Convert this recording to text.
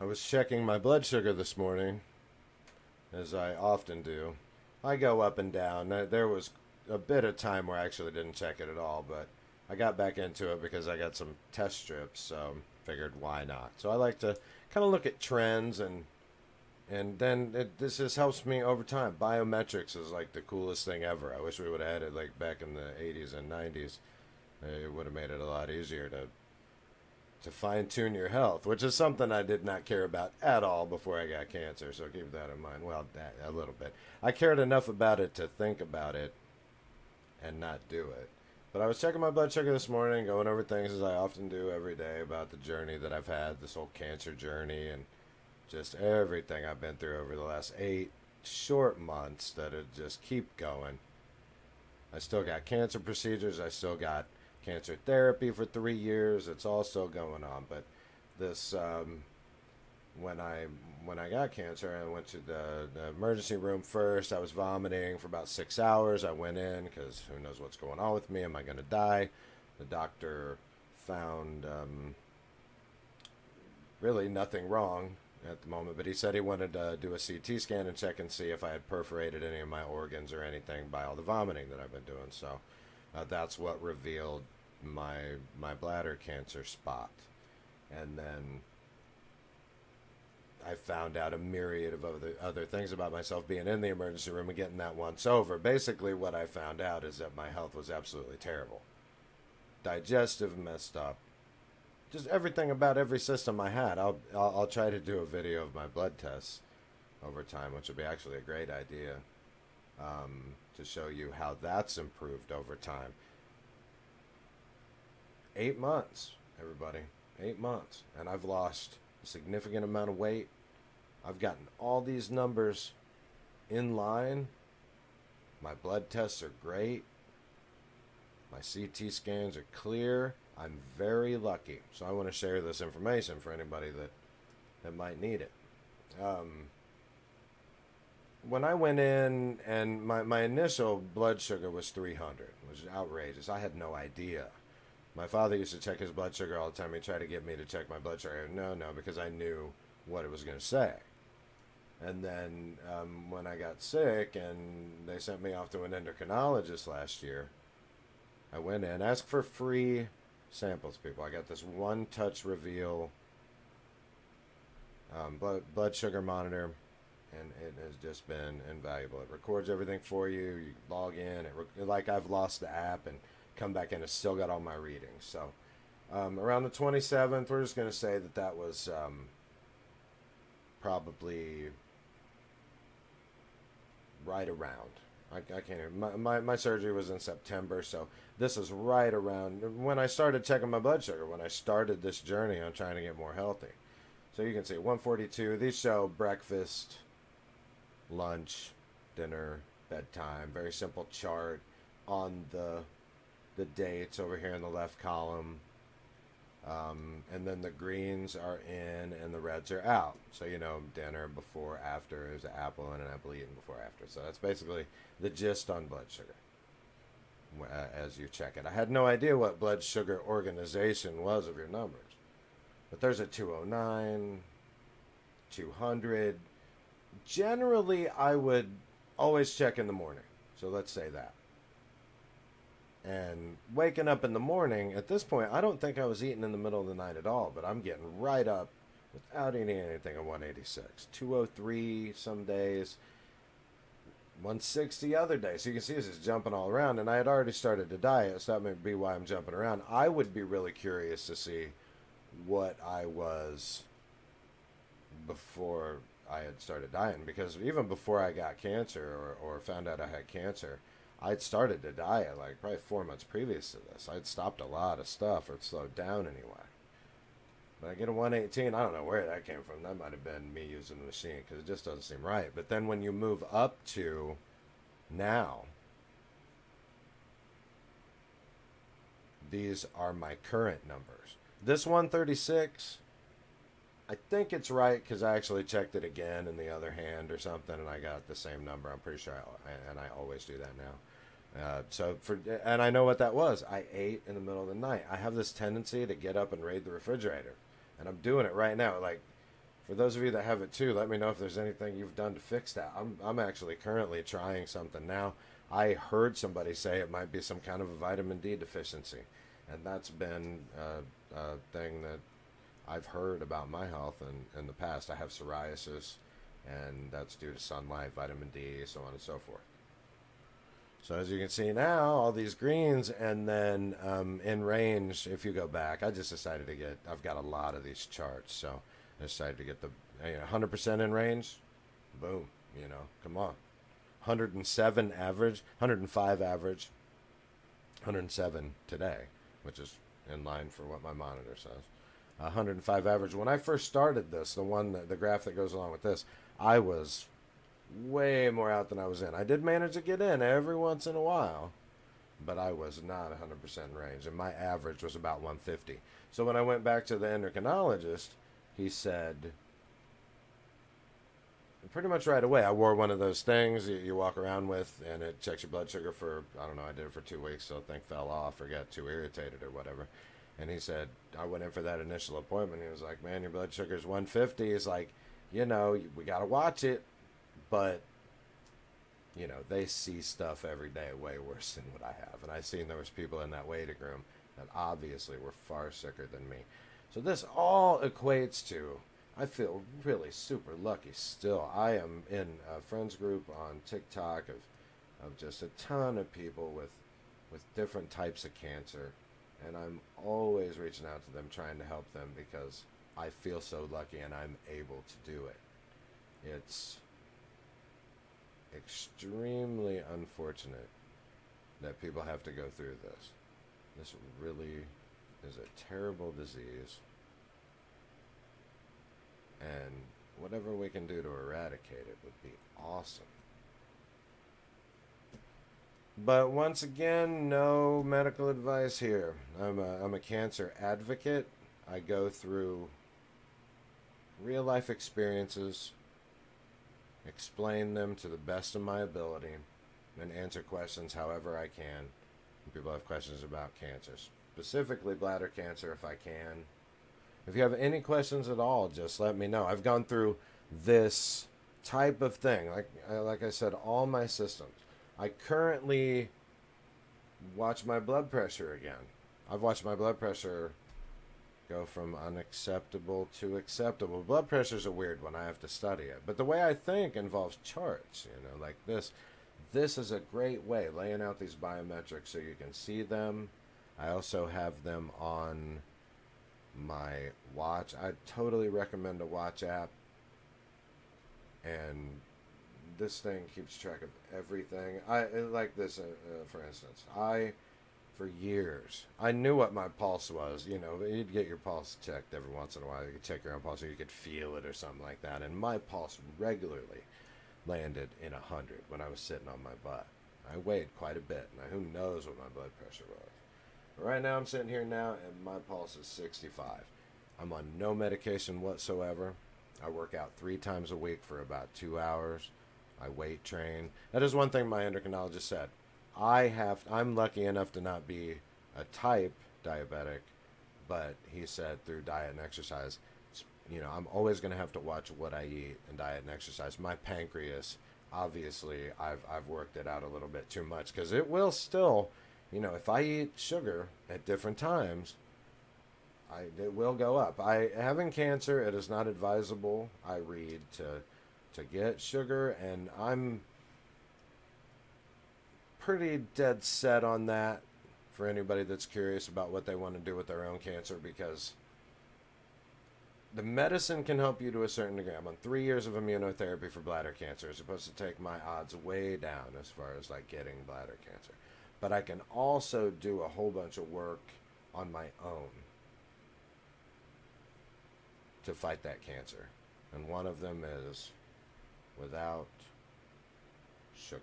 I was checking my blood sugar this morning, as I often do. I go up and down. There was a bit of time where I actually didn't check it at all, but I got back into it because I got some test strips, so figured why not. So I like to kind of look at trends and then this just helps me over time. Biometrics is like the coolest thing ever. I wish we would have had it like back in the 80s and 90s. It would have made it a lot easier to fine tune your health, which is something I did not care about at all before I got cancer. So keep that in mind. Well, that a little bit. I cared enough about it to think about it and not do it. But I was checking my blood sugar this morning, going over things as I often do every day about the journey that I've had, this whole cancer journey, and just everything I've been through over the last 8 short months that it just keep going. I still got cancer procedures. I still got cancer therapy for 3 years. It's all still going on. But this, when I got cancer, I went to the emergency room first. I was vomiting for about 6 hours. I went in because who knows what's going on with me? Am I going to die? The doctor found really nothing wrong at the moment, but he said he wanted to do a CT scan and check and see if I had perforated any of my organs or anything by all the vomiting that I've been doing. So that's what revealed my bladder cancer spot, and then I found out a myriad of other things about myself being in the emergency room and getting that once over. Basically, what I found out is that my health was absolutely terrible. Digestive messed up, just everything about every system I had. I'll try to do a video of my blood tests over time, which would be actually a great idea, to show you how that's improved over time. 8 months, everybody, 8 months, and I've lost a significant amount of weight. I've gotten all these numbers in line. My blood tests are great. My CT scans are clear. I'm very lucky. So I want to share this information for anybody that might need it. When I went in, and my initial blood sugar was 300, which is outrageous. I had no idea. My father used to check his blood sugar all the time. He tried to get me to check my blood sugar. No, because I knew what it was going to say. And then when I got sick and they sent me off to an endocrinologist last year, I went in, asked for free samples, people. I got this one touch reveal blood sugar monitor, and it has just been invaluable. It records everything for you. You log in. Like I've lost the app and come back in. It's still got all my readings. So around the 27th, we're just going to say that was probably right around. I can't even. My surgery was in September, so this is right around when I started checking my blood sugar, when I started this journey on trying to get more healthy. So you can see 142. These show breakfast, lunch, dinner, bedtime. Very simple chart on the dates over here in the left column. And then the greens are in and the reds are out. So, dinner, before, after. There's an apple and an apple eaten before, after. So that's basically the gist on blood sugar as you check it. I had no idea what blood sugar organization was of your numbers. But there's a 209, 200. Generally, I would always check in the morning. So let's say that. And waking up in the morning, at this point, I don't think I was eating in the middle of the night at all, but I'm getting right up without eating anything at 186. 203 some days, 160 other days. So you can see this is jumping all around, and I had already started to diet, so that may be why I'm jumping around. I would be really curious to see what I was before I had started dieting, because even before I got cancer or found out I had cancer, I'd started to diet like probably 4 months previous to this. I'd stopped a lot of stuff, or slowed down anyway. But I get a 118. I don't know where that came from. That might have been me using the machine, because it just doesn't seem right. But then when you move up to now, these are my current numbers. This 136, I think it's right because I actually checked it again in the other hand or something, and I got the same number. I'm pretty sure, and I always do that now. And I know what that was. I ate in the middle of the night. I have this tendency to get up and raid the refrigerator, and I'm doing it right now. Like For those of you that have it too, let me know if there's anything you've done to fix that. I'm actually currently trying something now. I heard somebody say it might be some kind of a vitamin D deficiency, and that's been a thing that I've heard about my health in the past. I have psoriasis, and that's due to sunlight, vitamin D, so on and so forth. So as you can see now, all these greens, and then in range, if you go back, I just decided to get, I've got a lot of these charts, so I decided to get the 100% in range, boom, come on. 107 average, 105 average, 107 today, which is in line for what my monitor says. 105 average. When I first started this, the graph that goes along with this, I was way more out than I was in. I did manage to get in every once in a while, but I was not 100% in range, and my average was about 150. So when I went back to the endocrinologist, he said, pretty much right away, I wore one of those things you walk around with, and it checks your blood sugar for, I don't know, I did it for 2 weeks, so the thing fell off or got too irritated or whatever. And he said, I went in for that initial appointment. He was like, man, your blood sugar's 150. He's like, we got to watch it. But, they see stuff every day way worse than what I have. And I seen there was people in that waiting room that obviously were far sicker than me. So this all equates to, I feel really super lucky still. I am in a friends group on TikTok of just a ton of people with different types of cancer. And I'm always reaching out to them, trying to help them because I feel so lucky and I'm able to do it. It's extremely unfortunate that people have to go through this. This really is a terrible disease. And whatever we can do to eradicate it would be awesome. But once again, no medical advice here. I'm a cancer advocate. I go through real life experiences, explain them to the best of my ability, and answer questions however I can. When people have questions about cancer, specifically bladder cancer if I can. If you have any questions at all, just let me know. I've gone through this type of thing. Like I said, all my systems. I currently watch my blood pressure again. I've watched my blood pressure go from unacceptable to acceptable. Blood pressure is a weird one. I have to study it. But the way I think involves charts, like this. This is a great way, laying out these biometrics so you can see them. I also have them on my watch. I totally recommend a watch app. And this thing keeps track of everything. Like this, for instance. For years, I knew what my pulse was. You'd get your pulse checked every once in a while. You could check your own pulse, or you could feel it or something like that. And my pulse regularly landed in 100 when I was sitting on my butt. I weighed quite a bit. Now, who knows what my blood pressure was? But right now, I'm sitting here now, and my pulse is 65. I'm on no medication whatsoever. I work out 3 times a week for about 2 hours. I weight train. That is one thing my endocrinologist said. I'm lucky enough to not be a type diabetic, but he said through diet and exercise, I'm always going to have to watch what I eat and diet and exercise. My pancreas, obviously, I've worked it out a little bit too much because it will still, if I eat sugar at different times, it will go up. Having cancer, it is not advisable, I read, to get sugar, and I'm pretty dead set on that for anybody that's curious about what they want to do with their own cancer, because the medicine can help you to a certain degree. I'm on 3 years of immunotherapy for bladder cancer. It's supposed to take my odds way down as far as getting bladder cancer. But I can also do a whole bunch of work on my own to fight that cancer. And one of them is without sugar.